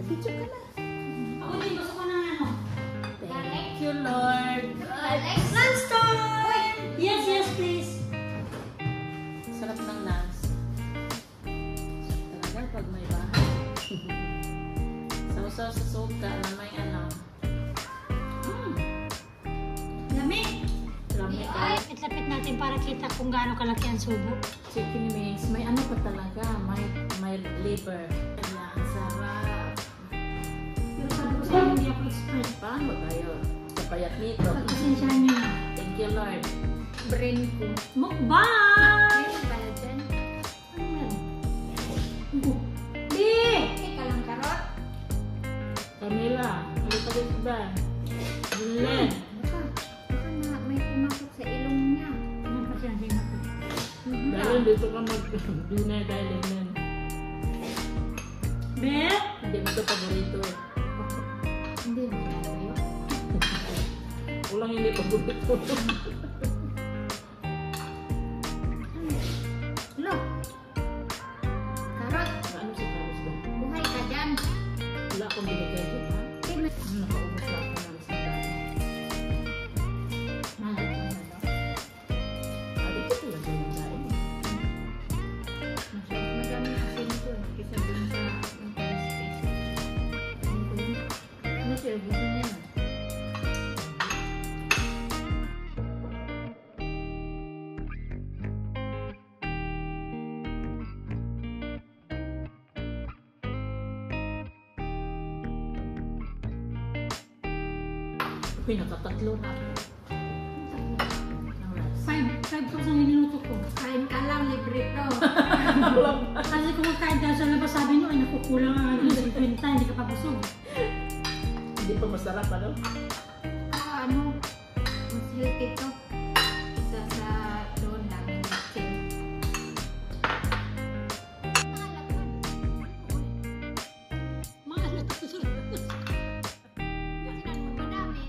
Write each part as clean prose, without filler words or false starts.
Video ka na. Ako din, gusto ko ng ano. Thank you, Lord. Lunch time! Yes, yes, please. Sarap ng lunch. Sarap talaga pag may bahay. Sausaw sa suka na may ano. Lamig. Lamig ka. Ay, lapit natin para kita kung gaano kalaki ang subo. Chicken wings. May ano pa talaga. May liver. Kaya ang sarap. Pero sabi ko sa'yo, hindi ako expert. Paano tayo? Sa payat nito. Pagpasensyahan niyo na. Thank you, Lord. Brain ko. Mukbang! Ano pala dyan? Ano yan? Di! Ika lang karot. Camila. Ano pa din ba? Bulen. Baka na may pumasok sa ilong niya. Ano pa siya? Hindi na po. Dahil dito ka mag-dinner dahil yan. Beth? Hindi mo ito paborito eh. Hindi mo tayo. Ulang hindi paborito. Lo. Karot. Ano si Carlos ba? Buhay ka dyan. Wala akong binigay dyan ha? Nakaubos na ako ng isang dami. Mahal ko na, no? Dito talaga yung dahil. Madami asin ko eh. Kisa dun sa space. Ano siya? Gusto niya na. Pinakatatlo na ako. Ng rice. 5,000 minuto ko. Kain ka lang, libre to. Kasi kung magkain tayo sa labas, sabi nyo, ay nakukulang ang ano, 50, hindi ka pa busog. Hindi pa masarap ano? Ano? Mas healthy to. Isa sa doon, daming chicken. Mga alat ko sa labas. Madami.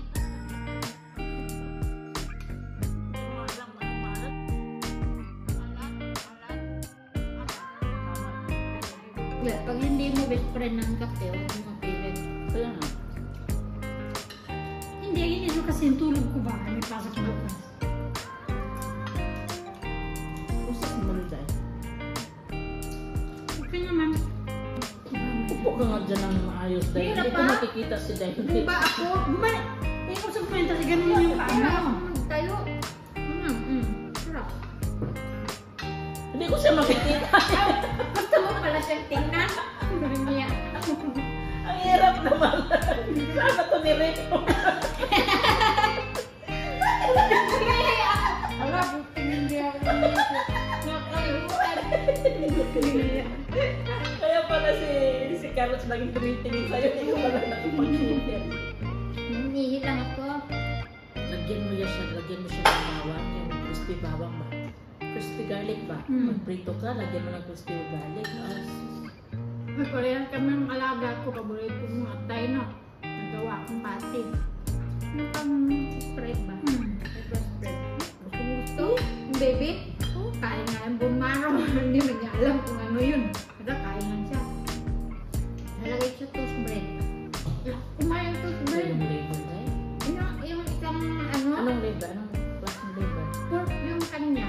Pag hindi mo best friend ng kape, huwag mo kapilit. Kaya nga. Hindi, iniisip kasi yung tulog ko ba? May pasok ko bukas. Gusto ko mo rin dahil. Okay naman. Upo ka nga dyan ng maayos dahil. Hirap Hindi ko pa. makikita si dahil. Diba ako? Bumalik! Eh, kung sa kwenta, si ganun yung Wala paano. akong magtayo. Sarap. Hindi ko siya makikita. Gusto mo pala siyang tingnan? Niya. Ang hirap naman. Sana to ni Rico. Ala, tingin niya ako niya. Nakalimutan. Kaya pala si Carlos naging tumitingin sa'yo. Hindi ko pala nakipagkita. Hinihi lang ako. Lagyan mo siya ng bawang. Yung crispy bawang ba? Crispy garlic ba? Magprito ka, lagyan mo ng crispy garlic. Korean kami ng alaga ko. Paborito mo at tayo na. Nagawa akong pati. Yung pang spread ba? Spread. Gusto? Baby? Kain nga yung bumaro. Hindi mo niya alam kung ano yun. Kada kain lang siya. Nalagay siya toast bread. Kumain toast bread. Yung flavor ba eh? Yung isang ano? Anong flavor? Anong klaseng flavor? Pork yung kanya.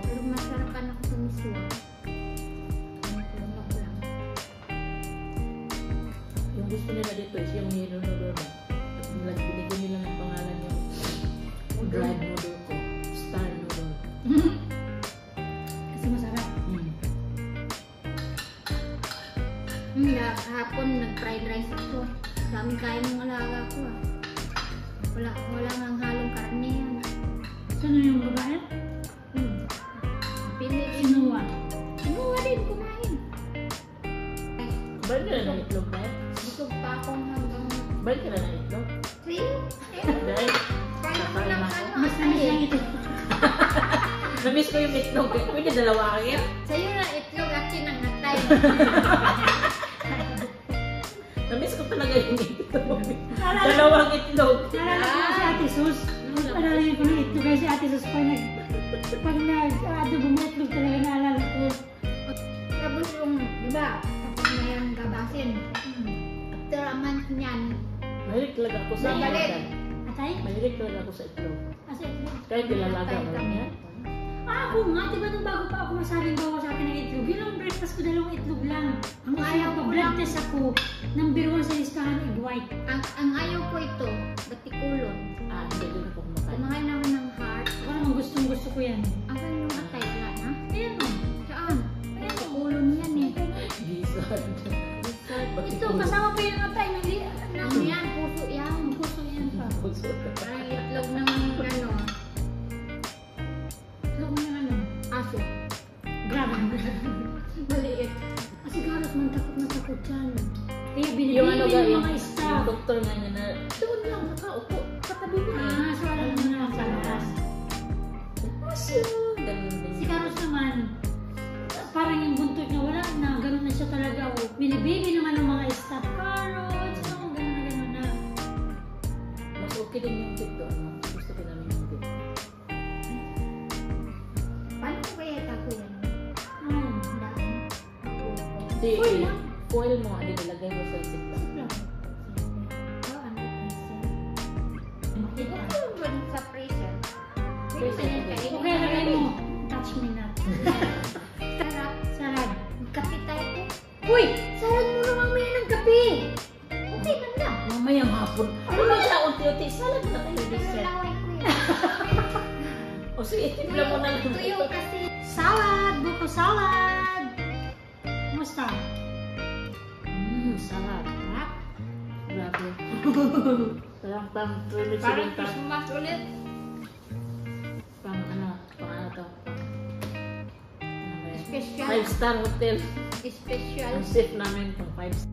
Pero masarapan ako sa miswa. Yung gusto nila dito is yung yellow noodle ba? At binigyan nila ng pangalan yung dried noodle ko. Star noodle. Kasi masarap. Hapon nag-fried rice ako. Dami kain ng alaga ko ah. Wala nang halong karne yan. Sino yung babae? Pili Sinuwa. Sinuwa din kumain. Ba't ka na ng itlog na eh? Busog pa akong hanggang... Ba't ka na ng itlog? See? Dahil Kaya mo lang ano. Mas namis lang ito. namiss ko yung itlog eh. Pwede dalawa kayo? Sa'yo na itlog at kinangatay. Namiss ko talaga yung itlog. Naalala- Dalawang itlog. Naalala ko si Ate Sus. Naalala ko na ito kasi Ate Sus pag nag-adobo mo itlog talaga naalala ko. Tapos yung, di ba, kapag mayroong gabasin, after Mahilig talaga ako sa Babalik. itlog. Atay? Mahilig talaga ako sa itlog. Asa itlog? Kahit nilalaga mo lang yan. Ako nga, di ba nung bago pa ako masabing bawa sa akin ng itlog, yun ang breakfast ko, dalawang itlog lang. Ang ayaw ko, blood test ako, number 1 sa listahan, egg white. Ang ayaw ko ito, batikulon. Hindi din ako kumakain. Kumain ako ng heart. Ako naman gustong gusto ko yan. Ako yung atay wala na. Ayan o. Saan? Batikulon yan eh. Gizzard. Ito, kasama pa yung atay ng Ano yan? Puso yan. puso yan pa. Parang itlog ng ano. Itlog niya ano? Aso. Grabe. Maliit. Kasi garos man takot na takot yan. Kaya Yung binibili ano ng ga, yung mga staff. doktor nga niya na, doon lang, nakaupo, katabi mo na. So alam mo na sa labas. Mas yun. Ganun din. Si Carlos naman, parang yung buntot niya wala na, ganun na siya talaga. Oh. Binibili naman ng mga staff. Carlos, ganun na. Mas okay din yung tip doon. No? Gusto ko namin yung tip. Paano ko kaya tako yan? Hmm. Dami. Hindi, Foil lang. foil mo, hindi nilagay mo sa ziplock. Oh, ano freezer? Ito ko ba sa freezer? Freezer, Freezer okay. kainin. Okay, lagay mo. Touch me not. Sarap. Sarap. Kape tayo ko. Uy! Sarap mo na mamaya ng kape! Okay man na. Mamayang hapon. Ano ba siya? Unti-unti. Salad na tayo. Pero Dessert. laway ko yan. O sige, tipla mo na lang. Tuyo kasi. Salad! Buko salad! Kumusta? Salad. Sarap. Grabe. Parang pang Parang Christmas ulit. pang ano to? Ano ba yan? Special. 5-star hotel. Special. Ang chef namin pang 5-star.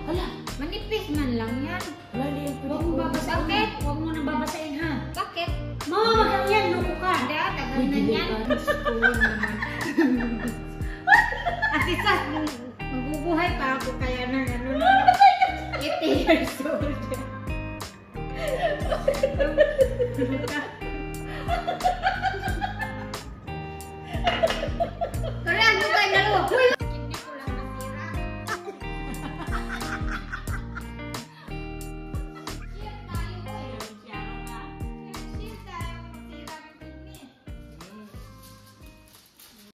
Hala! Manipis man lang yan. Wala hindi yung Huwag mo babasahin. Bakit? Huwag mo nang babasahin ha. Bakit? Mamamakang yan, loko ka. Hindi, tagal na yan. Tulong naman. At isa, mabubuhay pa ako kaya ng ano na 80 years old.